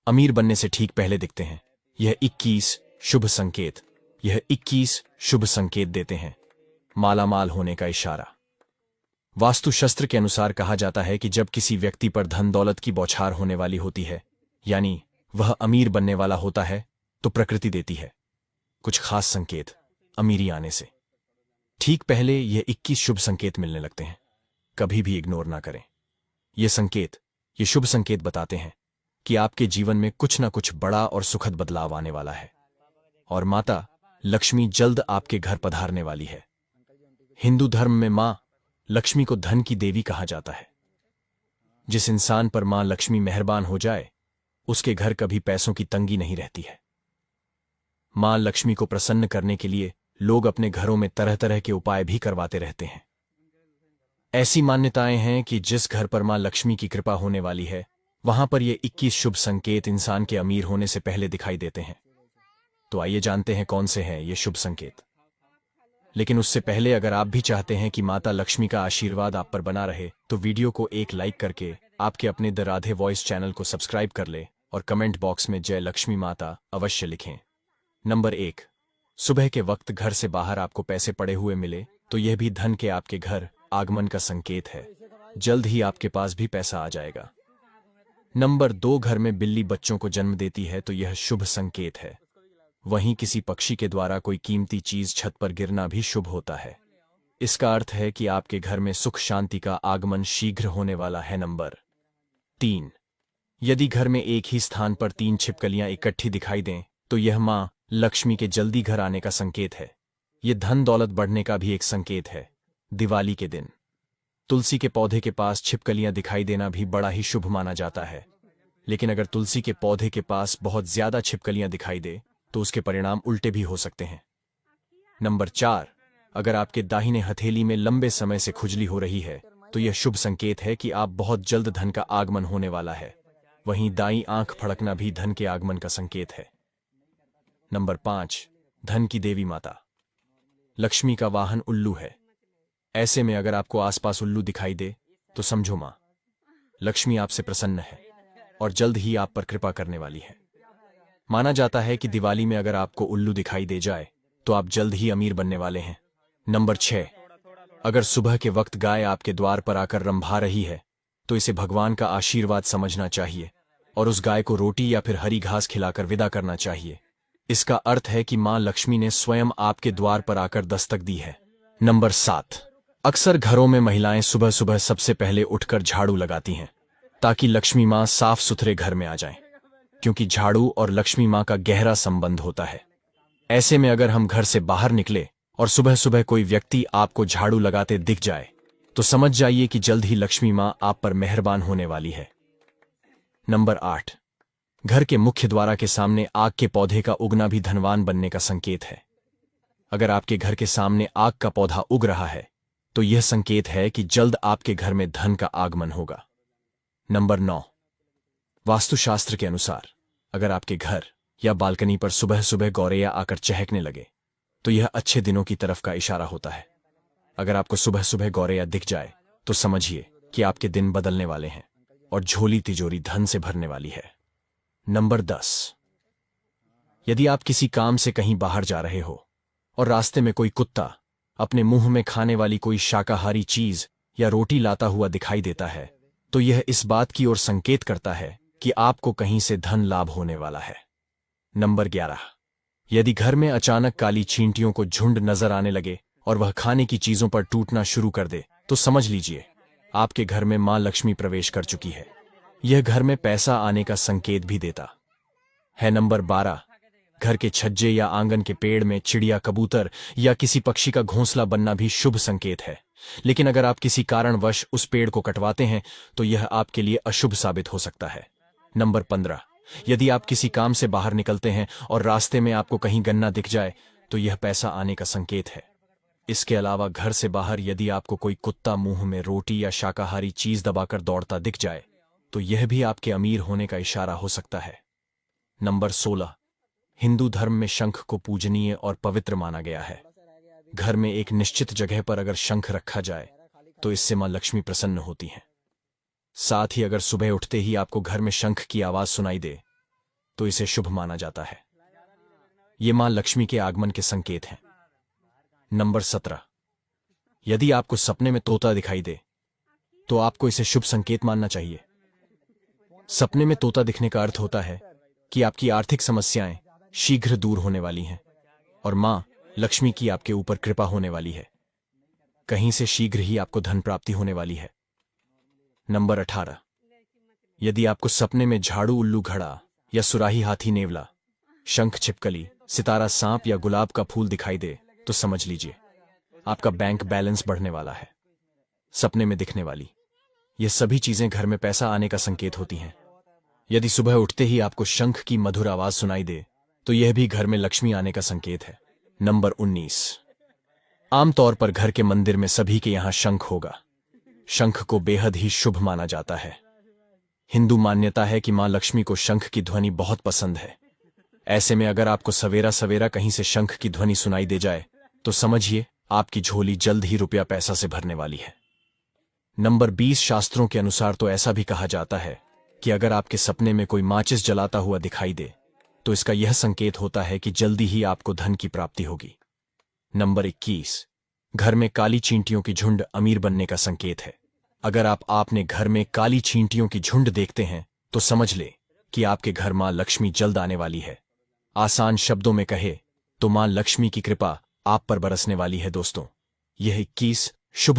अमीर बनने से ठीक पहले दिखते हैं। यह 21 शुभ संकेत यह 21 शुभ संकेत देते हैं। मालामाल होने का इशारा। वास्तुशास्त्र के अनुसार कहा जाता है कि जब किसी व्यक्ति पर धन दौलत की बौछार होने वाली होती है, यानी वह अमीर बनने वाला होता है, तो प्रकृति देती है कुछ खास संकेत अमीरी आने से ठीक पहले। यह 21 शुभ संकेत मिलने लगते हैं। कभी भी इग्नोर ना करें। ये शुभ संकेत बताते हैं कि आपके जीवन में कुछ ना कुछ बड़ा और सुखद बदलाव आने वाला है और माता लक्ष्मी जल्द आपके घर पधारने वाली है। हिंदू धर्म में मां लक्ष्मी को धन की देवी कहा जाता है। जिस इंसान पर मां लक्ष्मी मेहरबान हो जाए, उसके घर कभी पैसों की तंगी नहीं रहती है। मां लक्ष्मी को प्रसन्न करने के लिए लोग अपने घरों में तरह तरह के उपाय भी करवाते रहते हैं। ऐसी मान्यताएं हैं कि जिस घर पर मां लक्ष्मी की कृपा होने वाली है, वहां पर ये 21 शुभ संकेत इंसान के अमीर होने से पहले दिखाई देते हैं। तो आइए जानते हैं कौन से हैं ये शुभ संकेत। लेकिन उससे पहले अगर आप भी चाहते हैं कि माता लक्ष्मी का आशीर्वाद आप पर बना रहे, तो वीडियो को एक लाइक करके आपके अपने द राधे वॉइस चैनल को सब्सक्राइब कर ले और कमेंट बॉक्स में जय लक्ष्मी माता अवश्य लिखें। नंबर 1, सुबह के वक्त घर से बाहर आपको पैसे पड़े हुए मिले, तो यह भी धन के आपके घर आगमन का संकेत है। जल्द ही आपके पास भी पैसा आ जाएगा। नंबर 2, घर में बिल्ली बच्चों को जन्म देती है, तो यह शुभ संकेत है। वहीं किसी पक्षी के द्वारा कोई कीमती चीज छत पर गिरना भी शुभ होता है। इसका अर्थ है कि आपके घर में सुख शांति का आगमन शीघ्र होने वाला है। नंबर 3, यदि घर में एक ही स्थान पर 3 छिपकलियां इकट्ठी दिखाई दें, तो यह मां लक्ष्मी के जल्दी घर आने का संकेत है। यह धन दौलत बढ़ने का भी एक संकेत है। दिवाली के दिन तुलसी के पौधे के पास छिपकलियां दिखाई देना भी बड़ा ही शुभ माना जाता है। लेकिन अगर तुलसी के पौधे के पास बहुत ज्यादा छिपकलियां दिखाई दे, तो उसके परिणाम उल्टे भी हो सकते हैं। नंबर 4, अगर आपके दाहिने हथेली में लंबे समय से खुजली हो रही है, तो यह शुभ संकेत है कि आप बहुत जल्द धन का आगमन होने वाला है। वहीं दाईं आंख फड़कना भी धन के आगमन का संकेत है। नंबर 5, धन की देवी माता लक्ष्मी का वाहन उल्लू है। ऐसे में अगर आपको आसपास उल्लू दिखाई दे, तो समझो मां लक्ष्मी आपसे प्रसन्न है और जल्द ही आप पर कृपा करने वाली है। माना जाता है कि दिवाली में अगर आपको उल्लू दिखाई दे जाए, तो आप जल्द ही अमीर बनने वाले हैं। नंबर 6, अगर सुबह के वक्त गाय आपके द्वार पर आकर रंभा रही है, तो इसे भगवान का आशीर्वाद समझना चाहिए और उस गाय को रोटी या फिर हरी घास खिलाकर विदा करना चाहिए। इसका अर्थ है कि मां लक्ष्मी ने स्वयं आपके द्वार पर आकर दस्तक दी है। नंबर 7, अक्सर घरों में महिलाएं सुबह सुबह सबसे पहले उठकर झाड़ू लगाती हैं, ताकि लक्ष्मी मां साफ सुथरे घर में आ जाएं, क्योंकि झाड़ू और लक्ष्मी मां का गहरा संबंध होता है। ऐसे में अगर हम घर से बाहर निकले और सुबह सुबह कोई व्यक्ति आपको झाड़ू लगाते दिख जाए, तो समझ जाइए कि जल्द ही लक्ष्मी मां आप पर मेहरबान होने वाली है। नंबर 8, घर के मुख्य द्वार के सामने आग के पौधे का उगना भी धनवान बनने का संकेत है। अगर आपके घर के सामने आग का पौधा उग रहा है, तो यह संकेत है कि जल्द आपके घर में धन का आगमन होगा। नंबर 9, वास्तुशास्त्र के अनुसार अगर आपके घर या बालकनी पर सुबह सुबह गौरैया आकर चहकने लगे, तो यह अच्छे दिनों की तरफ का इशारा होता है। अगर आपको सुबह सुबह गौरैया दिख जाए, तो समझिए कि आपके दिन बदलने वाले हैं और झोली तिजोरी धन से भरने वाली है। नंबर 10, यदि आप किसी काम से कहीं बाहर जा रहे हो और रास्ते में कोई कुत्ता अपने मुंह में खाने वाली कोई शाकाहारी चीज या रोटी लाता हुआ दिखाई देता है, तो यह इस बात की ओर संकेत करता है कि आपको कहीं से धन लाभ होने वाला है। नंबर 11, यदि घर में अचानक काली चींटियों को झुंड नजर आने लगे और वह खाने की चीजों पर टूटना शुरू कर दे, तो समझ लीजिए आपके घर में मां लक्ष्मी प्रवेश कर चुकी है। यह घर में पैसा आने का संकेत भी देता है। नंबर 12, घर के छज्जे या आंगन के पेड़ में चिड़िया, कबूतर या किसी पक्षी का घोंसला बनना भी शुभ संकेत है। लेकिन अगर आप किसी कारणवश उस पेड़ को कटवाते हैं, तो यह आपके लिए अशुभ साबित हो सकता है। नंबर 15, यदि आप किसी काम से बाहर निकलते हैं और रास्ते में आपको कहीं गन्ना दिख जाए, तो यह पैसा आने का संकेत है। इसके अलावा घर से बाहर यदि आपको कोई कुत्ता मुंह में रोटी या शाकाहारी चीज दबाकर दौड़ता दिख जाए, तो यह भी आपके अमीर होने का इशारा हो सकता है। नंबर 16, हिंदू धर्म में शंख को पूजनीय और पवित्र माना गया है। घर में एक निश्चित जगह पर अगर शंख रखा जाए, तो इससे मां लक्ष्मी प्रसन्न होती हैं। साथ ही अगर सुबह उठते ही आपको घर में शंख की आवाज सुनाई दे, तो इसे शुभ माना जाता है। ये मां लक्ष्मी के आगमन के संकेत हैं। नंबर 17, यदि आपको सपने में तोता दिखाई दे तो आपको इसे शुभ संकेत मानना चाहिए। सपने में तोता दिखने का अर्थ होता है कि आपकी आर्थिक समस्याएं शीघ्र दूर होने वाली हैं और मां लक्ष्मी की आपके ऊपर कृपा होने वाली है। कहीं से शीघ्र ही आपको धन प्राप्ति होने वाली है। नंबर 18, यदि आपको सपने में झाड़ू उल्लू घड़ा या सुराही हाथी नेवला, शंख छिपकली, सितारा सांप या गुलाब का फूल दिखाई दे तो समझ लीजिए आपका बैंक बैलेंस बढ़ने वाला है। सपने में दिखने वाली ये सभी चीजें घर में पैसा आने का संकेत होती हैं। यदि सुबह उठते ही आपको शंख की मधुर आवाज सुनाई दे तो यह भी घर में लक्ष्मी आने का संकेत है। नंबर 19, आमतौर पर घर के मंदिर में सभी के यहां शंख होगा। शंख को बेहद ही शुभ माना जाता है। हिंदू मान्यता है कि मां लक्ष्मी को शंख की ध्वनि बहुत पसंद है। ऐसे में अगर आपको सवेरा सवेरा कहीं से शंख की ध्वनि सुनाई दे जाए तो समझिए आपकी झोली जल्द ही रुपया पैसा से भरने वाली है। नंबर 20, शास्त्रों के अनुसार तो ऐसा भी कहा जाता है कि अगर आपके सपने में कोई माचिस जलाता हुआ दिखाई दे तो इसका यह संकेत होता है कि जल्दी ही आपको धन की प्राप्ति होगी। नंबर 21, घर में काली चींटियों की झुंड अमीर बनने का संकेत है। अगर आपने घर में काली चींटियों की झुंड देखते हैं तो समझ ले कि आपके घर मां लक्ष्मी जल्द आने वाली है। आसान शब्दों में कहे तो मां लक्ष्मी की कृपा आप पर बरसने वाली है। दोस्तों, यह 21 शुभ